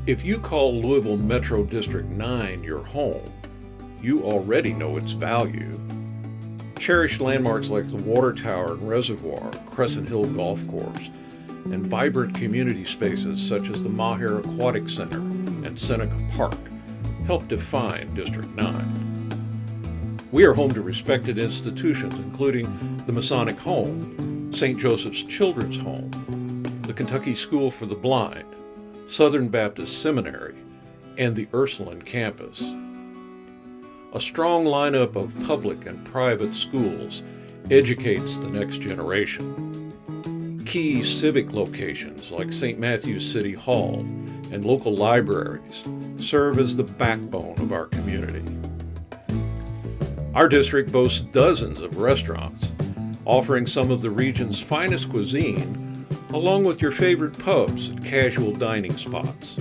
If you call Louisville Metro District 9 your home, you already know its value. Cherished landmarks like the Water Tower and Reservoir, Crescent Hill Golf Course, and vibrant community spaces such as the Maher Aquatic Center and Seneca Park help define District 9. We are home to respected institutions including the Masonic Home, St. Joseph's Children's Home, the Kentucky School for the Blind, Southern Baptist Seminary, and the Ursuline campus. A strong lineup of public and private schools educates the next generation. Key civic locations like St. Matthew's City Hall and local libraries serve as the backbone of our community. Our district boasts dozens of restaurants, offering some of the region's finest cuisine, along with your favorite pubs and casual dining spots.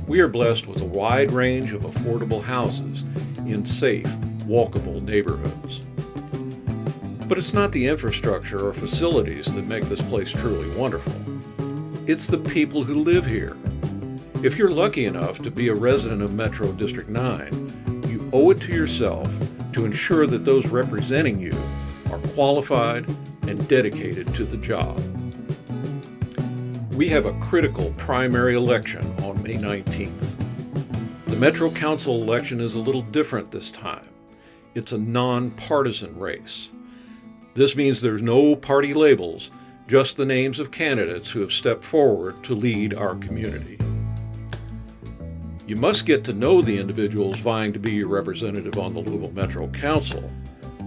We are blessed with a wide range of affordable houses in safe, walkable neighborhoods. But it's not the infrastructure or facilities that make this place truly wonderful. It's the people who live here. If you're lucky enough to be a resident of Metro District 9, you owe it to yourself to ensure that those representing you are qualified and dedicated to the job. We have a critical primary election on May 19th. The Metro Council election is a little different this time. It's a non-partisan race. This means there's no party labels, just the names of candidates who have stepped forward to lead our community. You must get to know the individuals vying to be your representative on the Louisville Metro Council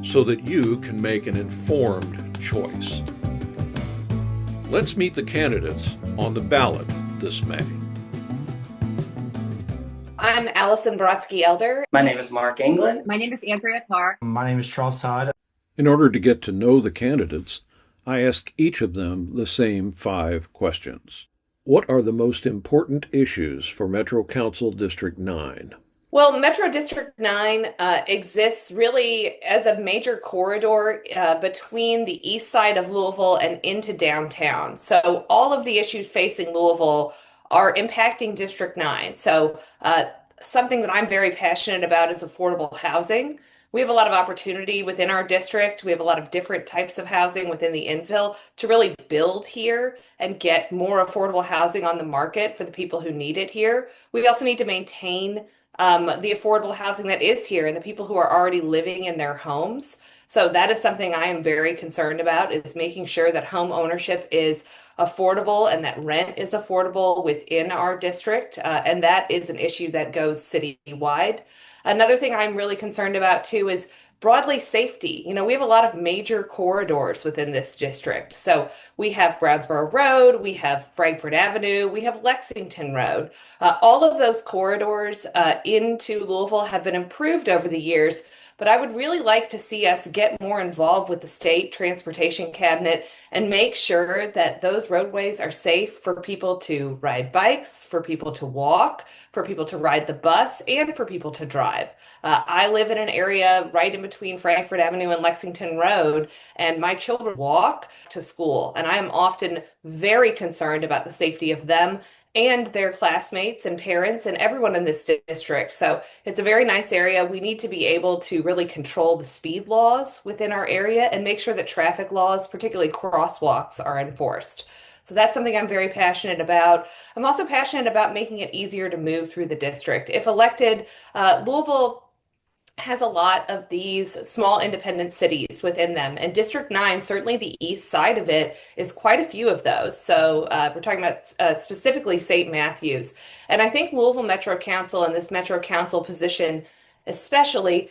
so that you can make an informed choice. Let's meet the candidates on the ballot this May. I'm Allison Brodsky-Elder. My name is Mark England. My name is Andrea Carr. My name is Charles Todd. In order to get to know the candidates, I ask each of them the same 5 questions. What are the most important issues for Metro Council District 9? Well, Metro District 9 exists really as a major corridor between the east side of Louisville and into downtown. So all of the issues facing Louisville are impacting District 9. So something that I'm very passionate about is affordable housing. We have a lot of opportunity within our district. We have a lot of different types of housing within the infill to really build here and get more affordable housing on the market for the people who need it here. We also need to maintain the affordable housing that is here and the people who are already living in their homes. So that is something I am very concerned about, is making sure that home ownership is affordable and that rent is affordable within our district. And that is an issue that goes citywide. Another thing I'm really concerned about too is broadly safety. You know, we have a lot of major corridors within this district. So we have Brownsboro Road, we have Frankfort Avenue, we have Lexington Road. All of those corridors into Louisville have been improved over the years, but I would really like to see us get more involved with the state transportation cabinet and make sure that those roadways are safe for people to ride bikes, for people to walk, for people to ride the bus, and for people to drive. I live in an area right in between Frankfort Avenue and Lexington Road, and my children walk to school, and I am often very concerned about the safety of them and their classmates and parents and everyone in this district. So it's a very nice area. We need to be able to really control the speed laws within our area and make sure that traffic laws, particularly crosswalks, are enforced. So that's something I'm very passionate about. I'm also passionate about making it easier to move through the district. If elected, Louisville has a lot of these small independent cities within them. And District 9, certainly the east side of it, is quite a few of those. So we're talking about specifically St. Matthews. And I think Louisville Metro Council and this Metro Council position especially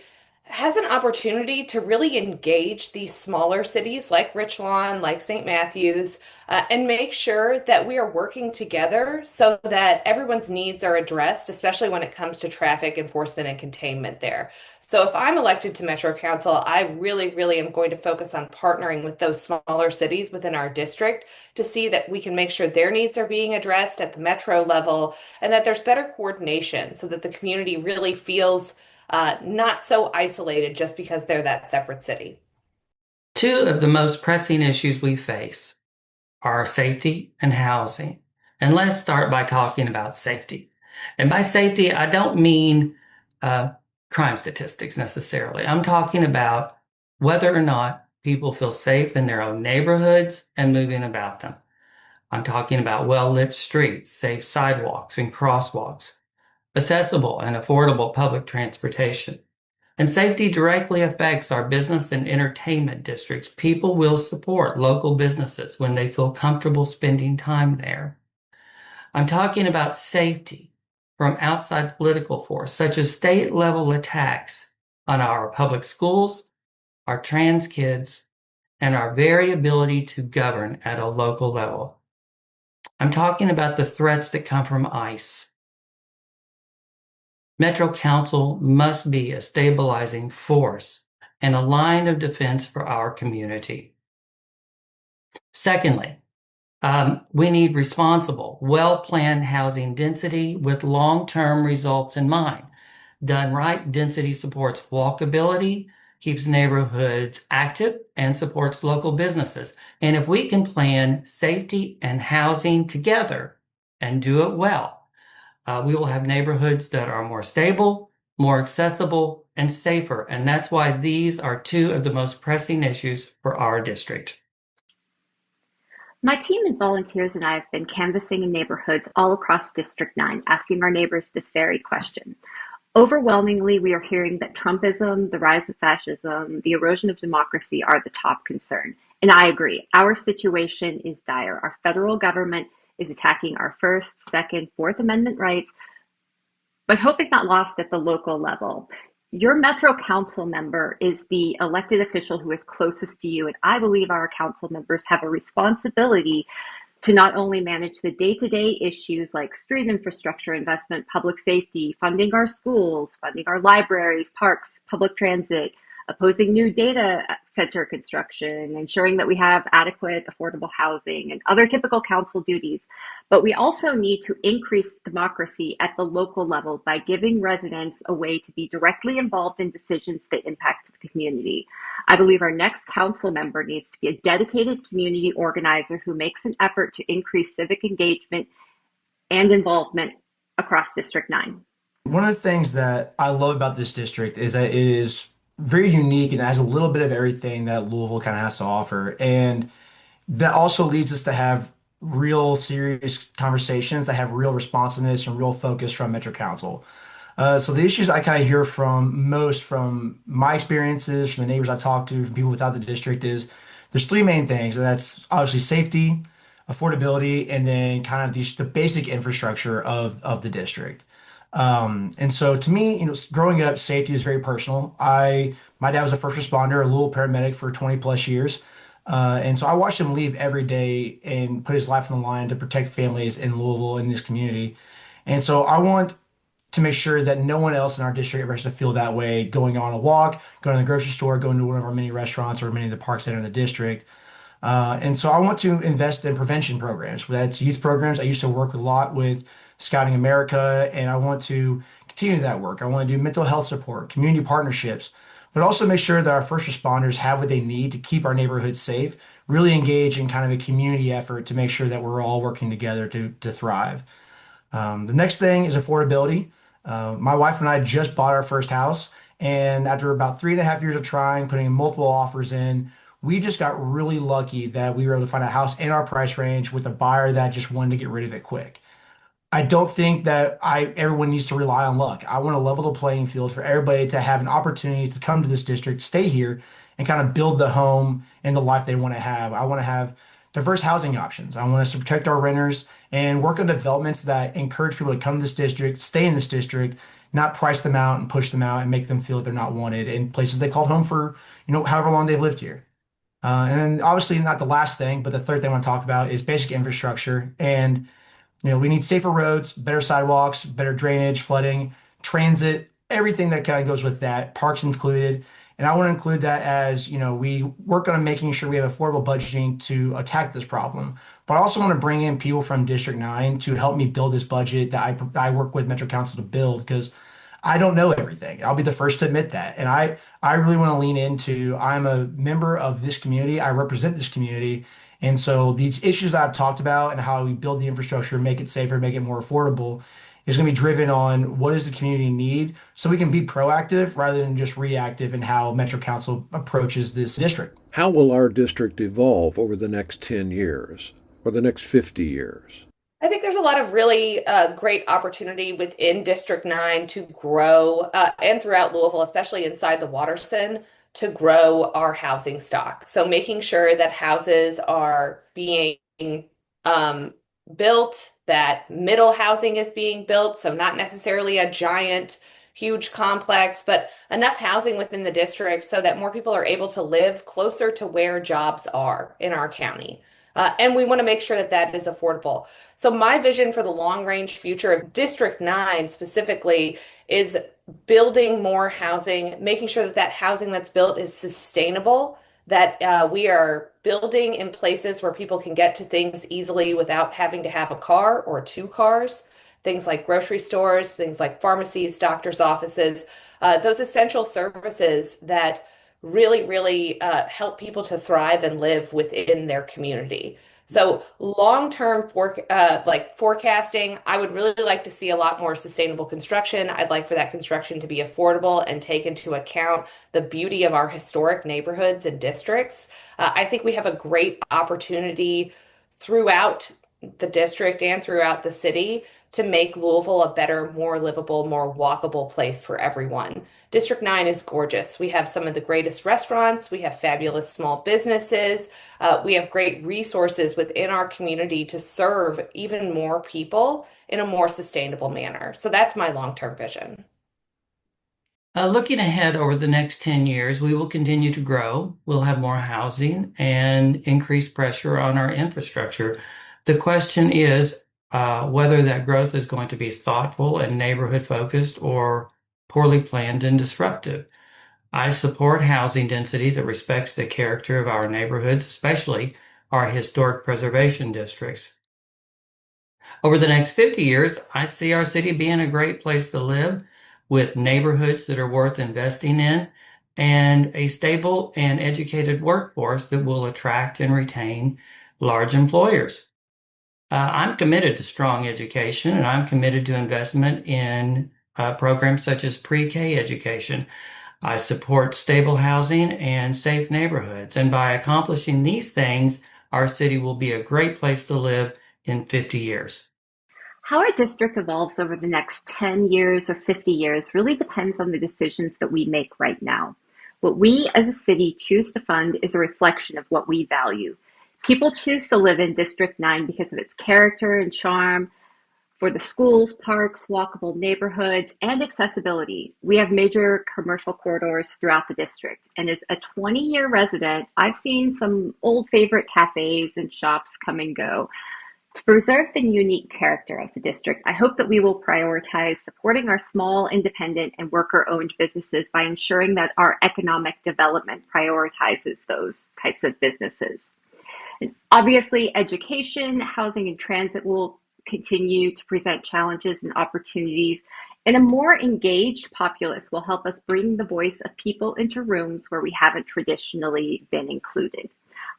has an opportunity to really engage these smaller cities like Richlawn, like St. Matthews, and make sure that we are working together so that everyone's needs are addressed, especially when it comes to traffic enforcement and containment there. So if I'm elected to Metro Council, I really am going to focus on partnering with those smaller cities within our district to see that we can make sure their needs are being addressed at the metro level and that there's better coordination so that the community really feels not so isolated just because they're that separate city. 2 of the most pressing issues we face are safety and housing. And let's start by talking about safety. And by safety, I don't mean uh, crime statistics necessarily. I'm talking about whether or not people feel safe in their own neighborhoods and moving about them. I'm talking about well-lit streets, safe sidewalks and crosswalks, accessible and affordable public transportation. And safety directly affects our business and entertainment districts. People will support local businesses when they feel comfortable spending time there. I'm talking about safety from outside political force, such as state level attacks on our public schools, our trans kids, and our very ability to govern at a local level. I'm talking about the threats that come from ICE. Metro Council must be a stabilizing force and a line of defense for our community. Secondly, we need responsible, well-planned housing density with long-term results in mind. Done right, density supports walkability, keeps neighborhoods active, and supports local businesses. And if we can plan safety and housing together and do it well, we will have neighborhoods that are more stable, more accessible, and safer. And that's why these are two of the most pressing issues for our district. My team and volunteers and I have been canvassing in neighborhoods all across District 9, asking our neighbors this very question. Overwhelmingly, we are hearing that Trumpism, the rise of fascism, the erosion of democracy are the top concern. And I agree. Our situation is dire. Our federal government is attacking our First, Second, Fourth Amendment rights, but hope is not lost at the local level. Your Metro Council member is the elected official who is closest to you, and I believe our council members have a responsibility to not only manage the day-to-day issues like street infrastructure investment, public safety, funding our schools, funding our libraries, parks, public transit, opposing new data center construction, ensuring that we have adequate affordable housing and other typical council duties. But we also need to increase democracy at the local level by giving residents a way to be directly involved in decisions that impact the community. I believe our next council member needs to be a dedicated community organizer who makes an effort to increase civic engagement and involvement across District 9. One of the things that I love about this district is that it is very unique and has a little bit of everything that Louisville kind of has to offer. And that also leads us to have real serious conversations that have real responsiveness and real focus from Metro Council. So the issues I kind of hear from most from my experiences, from the neighbors I talk to, from people without the district is there's three main things, and that's obviously safety, affordability, and then kind of the basic infrastructure of the district. And so to me, growing up, safety is very personal. My dad was a first responder, a Louisville paramedic for 20 plus years. And so I watched him leave every day and put his life on the line to protect families in Louisville, in this community. And so I want to make sure that no one else in our district ever has to feel that way going on a walk, going to the grocery store, going to one of our many restaurants or many of the parks that are in the district. And so I want to invest in prevention programs. That's youth programs. I used to work a lot with Scouting America, and I want to continue that work. I want to do mental health support, community partnerships, but also make sure that our first responders have what they need to keep our neighborhoods safe, really engage in kind of a community effort to make sure that we're all working together to thrive. The next thing is affordability. My wife and I just bought our first house, and after about 3.5 years of trying, putting multiple offers in, we just got really lucky that we were able to find a house in our price range with a buyer that just wanted to get rid of it quick. I don't think that everyone needs to rely on luck. I want to level the playing field for everybody to have an opportunity to come to this district, stay here, and kind of build the home and the life they want to have. I want to have diverse housing options. I want us to protect our renters and work on developments that encourage people to come to this district, stay in this district, not price them out and push them out and make them feel that they're not wanted in places they called home for, however long they've lived here. And then obviously not the last thing, but the third thing I want to talk about is basic infrastructure. And we need safer roads, better sidewalks, better drainage, flooding, transit, everything that kind of goes with that, parks included. And I want to include that as, we work on making sure we have affordable budgeting to attack this problem. But I also want to bring in people from District 9 to help me build this budget that I work with Metro Council to build because I don't know everything. I'll be the first to admit that. And I really want to lean into I'm a member of this community. I represent this community. And so these issues that I've talked about and how we build the infrastructure, make it safer, make it more affordable, is going to be driven on what does the community need so we can be proactive rather than just reactive in how Metro Council approaches this district. How will our district evolve over the next 10 years or the next 50 years? I think there's a lot of really great opportunity within District 9 to grow and throughout Louisville, especially inside the Waterston, to grow our housing stock. So making sure that houses are being um, built, that middle housing is being built. So not necessarily a giant, huge complex, but enough housing within the district so that more people are able to live closer to where jobs are in our county. And we want to make sure that that is affordable. So my vision for the long range future of District 9 specifically is building more housing, making sure that that housing that's built is sustainable, that we are building in places where people can get to things easily without having to have a car or two cars, things like grocery stores, things like pharmacies, doctors' offices, those essential services that really help people to thrive and live within their community. So long-term forecasting, I would really like to see a lot more sustainable construction. I'd like for that construction to be affordable and take into account the beauty of our historic neighborhoods and districts. I think we have a great opportunity throughout the district and throughout the city to make Louisville a better, more livable, more walkable place for everyone. District 9 is gorgeous. We have some of the greatest restaurants. We have fabulous small businesses. We have great resources within our community to serve even more people in a more sustainable manner. So that's my long-term vision. Looking ahead over the next 10 years, we will continue to grow. We'll have more housing and increased pressure on our infrastructure. The question is whether that growth is going to be thoughtful and neighborhood focused or poorly planned and disruptive. I support housing density that respects the character of our neighborhoods, especially our historic preservation districts. Over the next 50 years, I see our city being a great place to live with neighborhoods that are worth investing in and a stable and educated workforce that will attract and retain large employers. I'm committed to strong education and I'm committed to investment in programs such as pre-K education. I support stable housing and safe neighborhoods. And by accomplishing these things, our city will be a great place to live in 50 years. How our district evolves over the next 10 years or 50 years really depends on the decisions that we make right now. What we as a city choose to fund is a reflection of what we value. People choose to live in District 9 because of its character and charm, for the schools, parks, walkable neighborhoods, and accessibility. We have major commercial corridors throughout the district. And as a 20-year resident, I've seen some old favorite cafes and shops come and go. To preserve the unique character of the district, I hope that we will prioritize supporting our small, independent, and worker-owned businesses by ensuring that our economic development prioritizes those types of businesses. And obviously, education, housing, and transit will continue to present challenges and opportunities, and a more engaged populace will help us bring the voice of people into rooms where we haven't traditionally been included.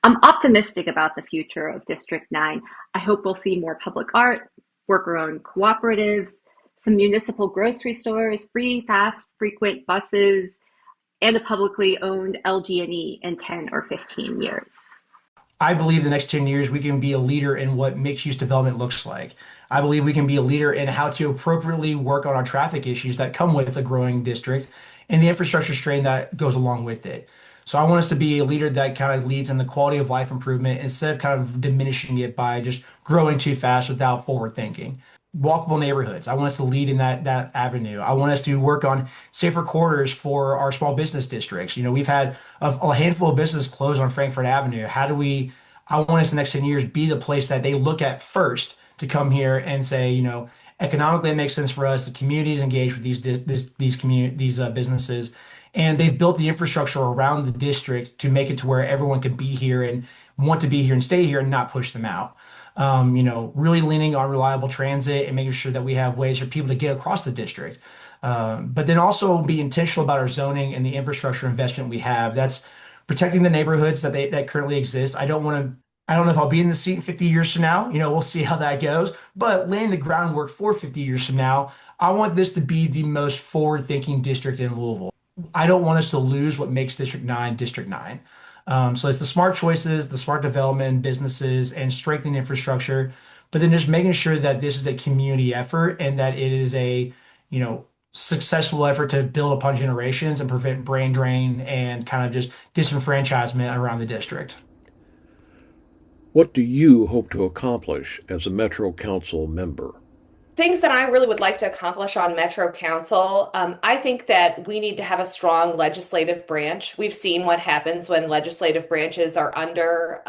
I'm optimistic about the future of District 9. I hope we'll see more public art, worker-owned cooperatives, some municipal grocery stores, free, fast, frequent buses, and a publicly owned LG&E in 10 or 15 years. I believe the next 10 years we can be a leader in what mixed use development looks like. I believe we can be a leader in how to appropriately work on our traffic issues that come with a growing district and the infrastructure strain that goes along with it. So I want us to be a leader that kind of leads in the quality of life improvement instead of kind of diminishing it by just growing too fast without forward thinking. Walkable neighborhoods. I want us to lead in that avenue. I want us to work on safer corridors for our small business districts. We've had a handful of businesses close on Frankfurt Avenue. I want us the next 10 years be the place that they look at first to come here and say, economically it makes sense for us. The community is engaged with these businesses, and they've built the infrastructure around the district to make it to where everyone can be here and want to be here and stay here and not push them out. Really leaning on reliable transit and making sure that we have ways for people to get across the district. But then also be intentional about our zoning and the infrastructure investment we have. That's protecting the neighborhoods that currently exist. I don't want to I don't know if I'll be in the seat 50 years from now. We'll see how that goes. But laying the groundwork for 50 years from now, I want this to be the most forward-thinking district in Louisville. I don't want us to lose what makes District 9 District 9. So it's the smart choices, the smart development in businesses, and strengthening infrastructure, but then just making sure that this is a community effort and that it is a, successful effort to build upon generations and prevent brain drain and kind of just disenfranchisement around the district. What do you hope to accomplish as a Metro Council member? Things that I really would like to accomplish on Metro Council, I think that we need to have a strong legislative branch. We've seen what happens when legislative branches are under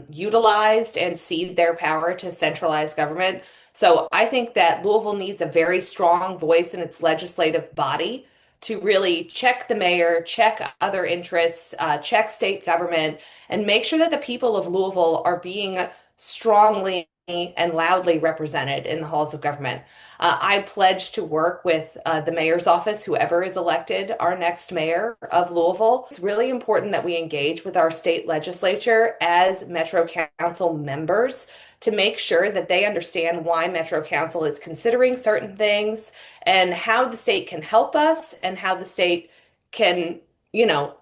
utilized and cede their power to centralized government. So I think that Louisville needs a very strong voice in its legislative body to really check the mayor, check other interests, check state government, and make sure that the people of Louisville are being strongly and loudly represented in the halls of government. I pledge to work with the mayor's office, whoever is elected our next mayor of Louisville. It's really important that we engage with our state legislature as Metro Council members to make sure that they understand why Metro Council is considering certain things and how the state can help us and how the state can,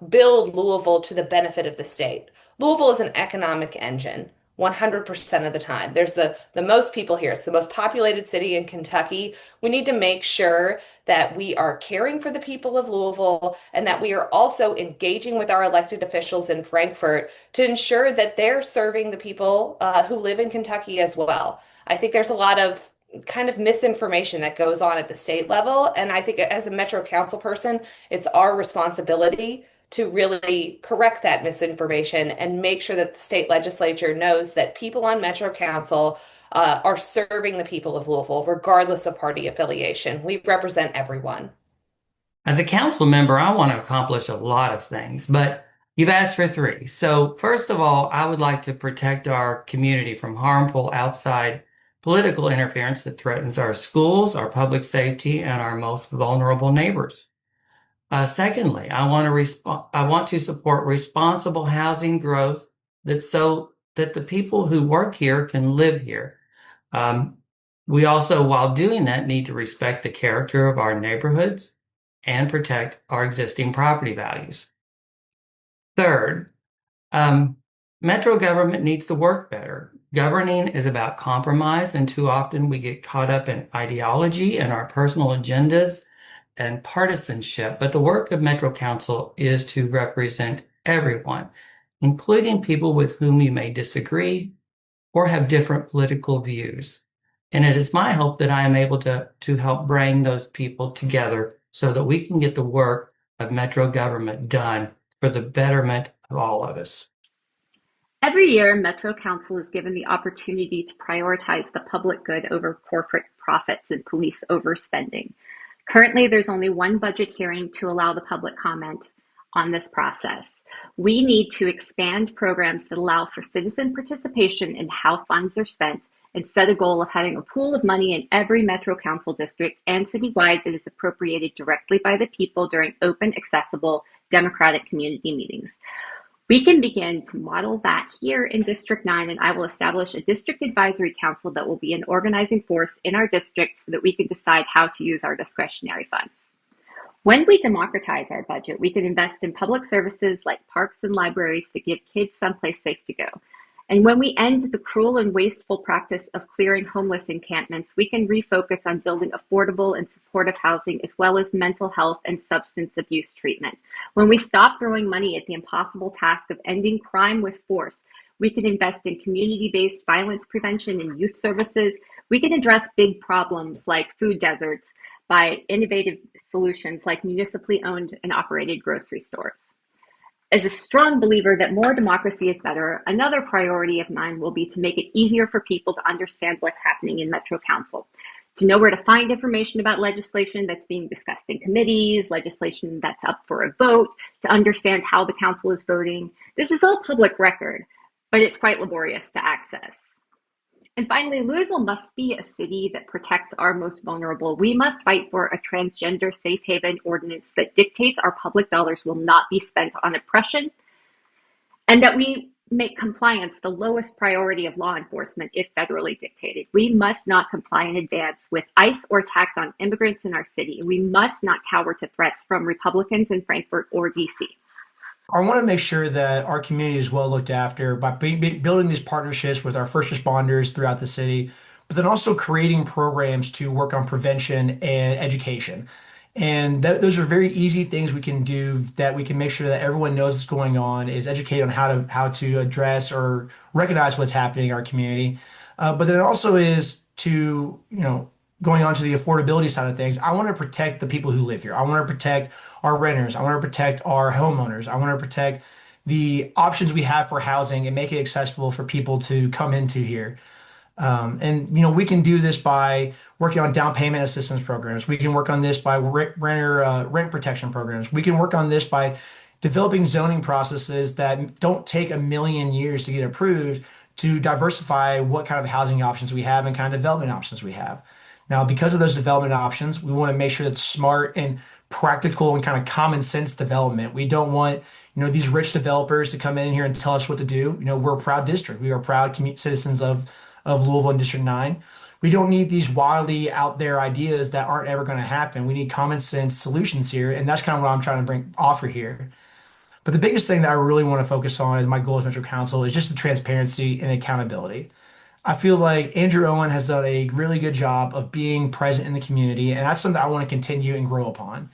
build Louisville to the benefit of the state. Louisville is an economic engine. 100% of the time. There's the most people here. It's the most populated city in Kentucky. We need to make sure that we are caring for the people of Louisville and that we are also engaging with our elected officials in Frankfort to ensure that they're serving the people who live in Kentucky as well. I think there's a lot of kind of misinformation that goes on at the state level. And I think as a Metro Council person, it's our responsibility to really correct that misinformation and make sure that the state legislature knows that people on Metro Council are serving the people of Louisville, regardless of party affiliation. We represent everyone. As a council member, I want to accomplish a lot of things, but you've asked for three. So first of all, I would like to protect our community from harmful outside political interference that threatens our schools, our public safety, and our most vulnerable neighbors. Secondly, I want to support responsible housing growth so that the people who work here can live here. We also, while doing that, need to respect the character of our neighborhoods and protect our existing property values. Third, Metro government needs to work better. Governing is about compromise, and too often we get caught up in ideology and our personal agendas and partisanship, but the work of Metro Council is to represent everyone, including people with whom you may disagree or have different political views. And it is my hope that I am able to help bring those people together so that we can get the work of Metro government done for the betterment of all of us. Every year, Metro Council is given the opportunity to prioritize the public good over corporate profits and police overspending. Currently, there's only one budget hearing to allow the public comment on this process. We need to expand programs that allow for citizen participation in how funds are spent and set a goal of having a pool of money in every Metro Council district and citywide that is appropriated directly by the people during open, accessible, democratic community meetings. We can begin to model that here in District 9, and I will establish a district advisory council that will be an organizing force in our district so that we can decide how to use our discretionary funds. When we democratize our budget, we can invest in public services like parks and libraries to give kids someplace safe to go. And when we end the cruel and wasteful practice of clearing homeless encampments, we can refocus on building affordable and supportive housing, as well as mental health and substance abuse treatment. When we stop throwing money at the impossible task of ending crime with force, we can invest in community-based violence prevention and youth services. We can address big problems like food deserts by innovative solutions like municipally owned and operated grocery stores. As a strong believer that more democracy is better, another priority of mine will be to make it easier for people to understand what's happening in Metro Council, to know where to find information about legislation that's being discussed in committees, legislation that's up for a vote, to understand how the council is voting. This is all public record, but it's quite laborious to access. And finally, Louisville must be a city that protects our most vulnerable. We must fight for a transgender safe haven ordinance that dictates our public dollars will not be spent on oppression, and that we make compliance the lowest priority of law enforcement if federally dictated. We must not comply in advance with ICE or tax on immigrants in our city. We must not cower to threats from Republicans in Frankfurt or DC. I want to make sure that our community is well looked after by building these partnerships with our first responders throughout the city, but then also creating programs to work on prevention and education. And those are very easy things we can do that we can make sure that everyone knows what's going on, is educate on how to address or recognize what's happening in our community. But then it also is to, going on to the affordability side of things. I want to protect the people who live here. I want to protect our renters. I want to protect our homeowners. I want to protect the options we have for housing and make it accessible for people to come into here. And we can do this by working on down payment assistance programs. We can work on this by rent protection programs. We can work on this by developing zoning processes that don't take a million years to get approved, to diversify what kind of housing options we have and kind of development options we have. Now, because of those development options, we want to make sure it's smart and practical and kind of common sense development. We don't want, these rich developers to come in here and tell us what to do. We're a proud district. We are proud citizens of Louisville and District 9. We don't need these wildly out there ideas that aren't ever going to happen. We need common sense solutions here, and that's kind of what I'm trying to offer here. But the biggest thing that I really want to focus on as my goal as Metro Council is just the transparency and accountability. I feel like Andrew Owen has done a really good job of being present in the community, and that's something I want to continue and grow upon.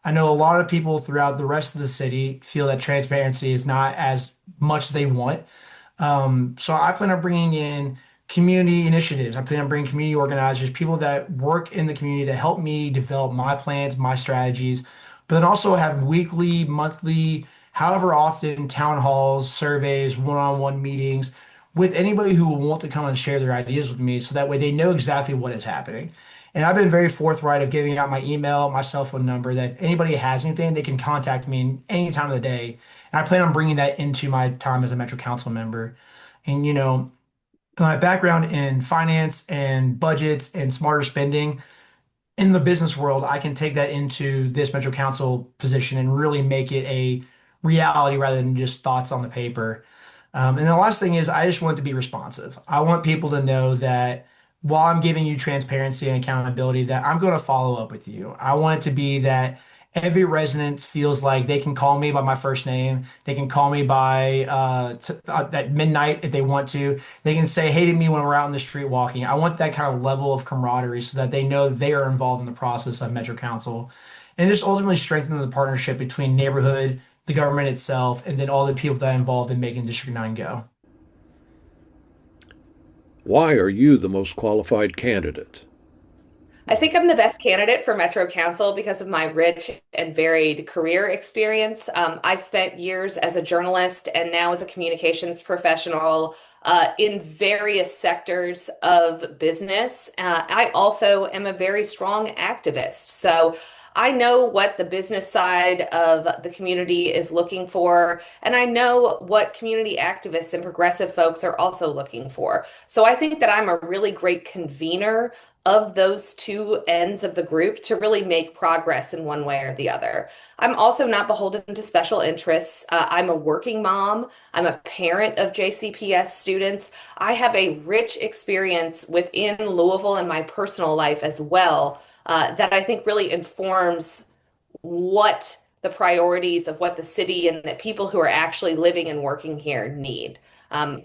I know a lot of people throughout the rest of the city feel that transparency is not as much as they want. So I plan on bringing in community initiatives. I plan on bringing community organizers, people that work in the community to help me develop my plans, my strategies, but then also have weekly, monthly, however often, town halls, surveys, one-on-one meetings with anybody who will want to come and share their ideas with me, so that way they know exactly what is happening. And I've been very forthright of giving out my email, my cell phone number, that if anybody has anything, they can contact me any time of the day. And I plan on bringing that into my time as a Metro Council member. And, my background in finance and budgets and smarter spending in the business world, I can take that into this Metro Council position and really make it a reality rather than just thoughts on the paper. And the last thing is, I just want it to be responsive. I want people to know that while I'm giving you transparency and accountability, that I'm going to follow up with you. I want it to be that every resident feels like they can call me by my first name. They can call me by at midnight if they want to. They can say hey to me when we're out in the street walking. I want that kind of level of camaraderie so that they know they are involved in the process of Metro Council, and just ultimately strengthen the partnership between neighborhood, the government itself, and then all the people that are involved in making District 9 go. Why are you the most qualified candidate? I think I'm the best candidate for Metro Council because of my rich and varied career experience. I spent years as a journalist and now as a communications professional in various sectors of business. I also am a very strong activist. So I know what the business side of the community is looking for, and I know what community activists and progressive folks are also looking for. So I think that I'm a really great convener of those two ends of the group to really make progress in one way or the other. I'm also not beholden to special interests. I'm a working mom. I'm a parent of JCPS students. I have a rich experience within Louisville and my personal life as well, that I think really informs what the priorities of what the city and the people who are actually living and working here need. I'm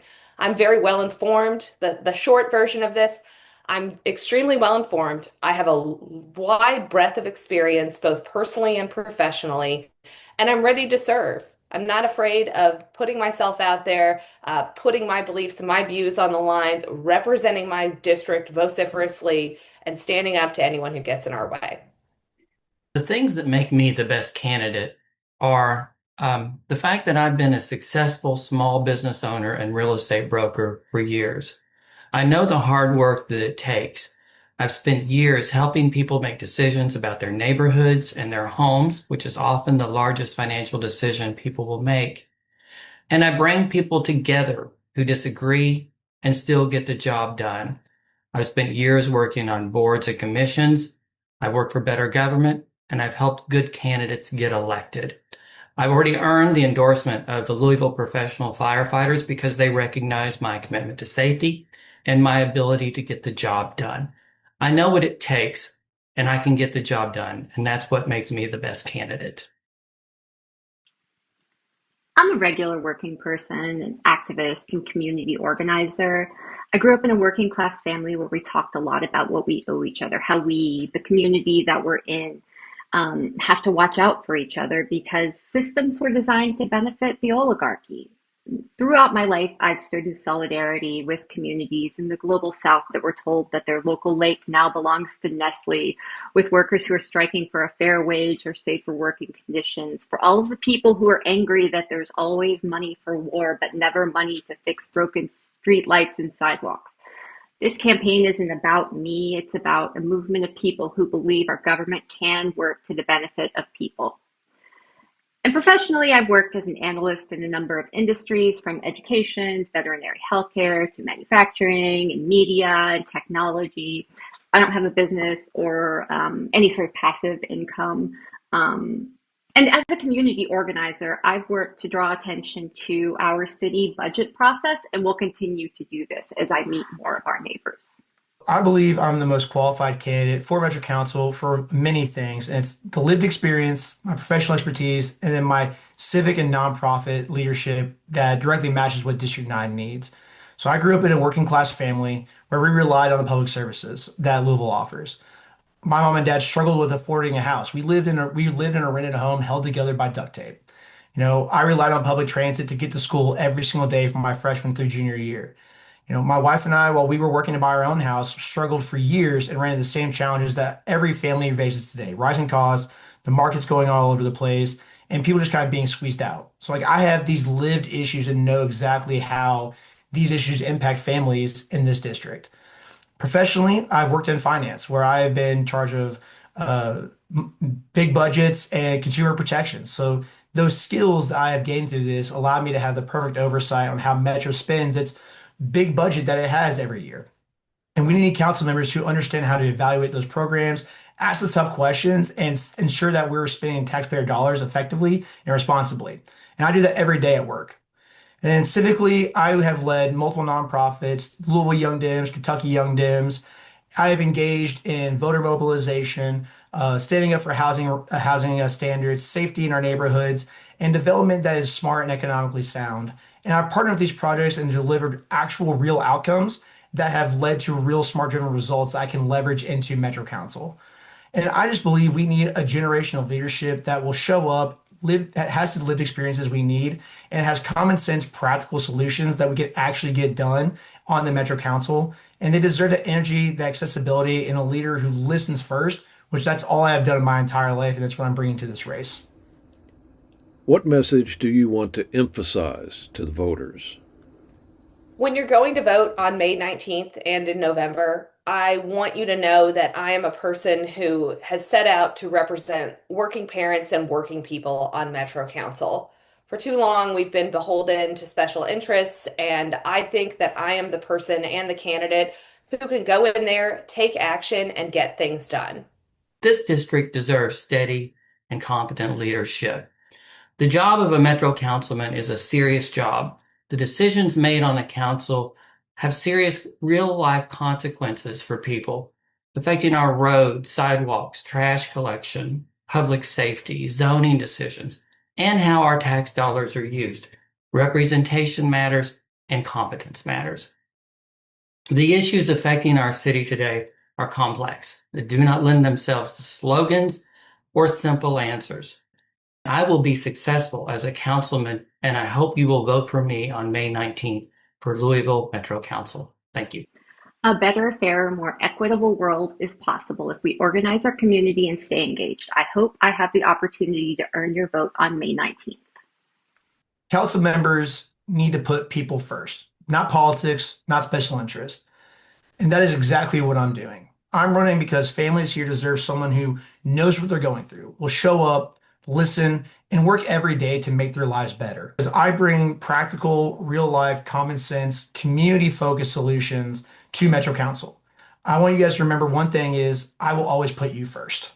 very well informed. The short version of this, I'm extremely well informed. I have a wide breadth of experience, both personally and professionally, and I'm ready to serve. I'm not afraid of putting myself out there, putting my beliefs and my views on the lines, representing my district vociferously, and standing up to anyone who gets in our way. The things that make me the best candidate are the fact that I've been a successful small business owner and real estate broker for years. I know the hard work that it takes. I've spent years helping people make decisions about their neighborhoods and their homes, which is often the largest financial decision people will make. And I bring people together who disagree and still get the job done. I've spent years working on boards and commissions. I've worked for better government, and I've helped good candidates get elected. I've already earned the endorsement of the Louisville professional firefighters because they recognize my commitment to safety and my ability to get the job done. I know what it takes, and I can get the job done, and that's what makes me the best candidate. I'm a regular working person, an activist, and community organizer. I grew up in a working class family where we talked a lot about what we owe each other, how we, the community that we're in, have to watch out for each other because systems were designed to benefit the oligarchy. Throughout my life, I've stood in solidarity with communities in the global south that were told that their local lake now belongs to Nestle, with workers who are striking for a fair wage or safer working conditions, for all of the people who are angry that there's always money for war but never money to fix broken street lights and sidewalks. This campaign isn't about me, it's about a movement of people who believe our government can work to the benefit of people. And professionally, I've worked as an analyst in a number of industries, from education, veterinary healthcare, to manufacturing and media and technology. I don't have a business or any sort of passive income. And as a community organizer, I've worked to draw attention to our city budget process, and will continue to do this as I meet more of our neighbors. I believe I'm the most qualified candidate for Metro Council for many things. And it's the lived experience, my professional expertise, and then my civic and nonprofit leadership that directly matches what District 9 needs. So I grew up in a working class family where we relied on the public services that Louisville offers. My mom and dad struggled with affording a house. We lived in a rented home held together by duct tape. I relied on public transit to get to school every single day from my freshman through junior year. My wife and I, while we were working to buy our own house, struggled for years and ran into the same challenges that every family faces today. Rising costs, the market's going all over the place, and people just kind of being squeezed out. So like I have these lived issues and know exactly how these issues impact families in this district. Professionally, I've worked in finance where I have been in charge of uh, big budgets and consumer protections. So those skills that I have gained through this allow me to have the perfect oversight on how Metro spends its big budget that it has every year. And we need council members who understand how to evaluate those programs, ask the tough questions, and ensure that we're spending taxpayer dollars effectively and responsibly. And I do that every day at work. And then civically, I have led multiple nonprofits, Louisville Young Dems, Kentucky Young Dems. I have engaged in voter mobilization, standing up for housing standards, safety in our neighborhoods, and development that is smart and economically sound. And I've partnered with these projects and delivered actual real outcomes that have led to real smart-driven results that I can leverage into Metro Council. And I just believe we need a generation of leadership that will show up, that has the lived experiences we need, and has common sense, practical solutions that we can actually get done on the Metro Council. And they deserve the energy, the accessibility, and a leader who listens first, which that's all I have done in my entire life, and that's what I'm bringing to this race. What message do you want to emphasize to the voters? When you're going to vote on May 19th and in November, I want you to know that I am a person who has set out to represent working parents and working people on Metro Council. For too long, we've been beholden to special interests, and I think that I am the person and the candidate who can go in there, take action, and get things done. This district deserves steady and competent leadership. The job of a Metro councilman is a serious job. The decisions made on the council have serious real-life consequences for people, affecting our roads, sidewalks, trash collection, public safety, zoning decisions, and how our tax dollars are used. Representation matters and competence matters. The issues affecting our city today are complex. They do not lend themselves to slogans or simple answers. I will be successful as a councilman, and I hope you will vote for me on May 19th for Louisville Metro Council. Thank you. A better, fairer, more equitable world is possible if we organize our community and stay engaged. I hope I have the opportunity to earn your vote on May 19th. Council members need to put people first, not politics, not special interests. And that is exactly what I'm doing. I'm running because families here deserve someone who knows what they're going through, will show up, listen, and work every day to make their lives better. As I bring practical, real life, common sense, community focused solutions to Metro Council. I want you guys to remember one thing is I will always put you first.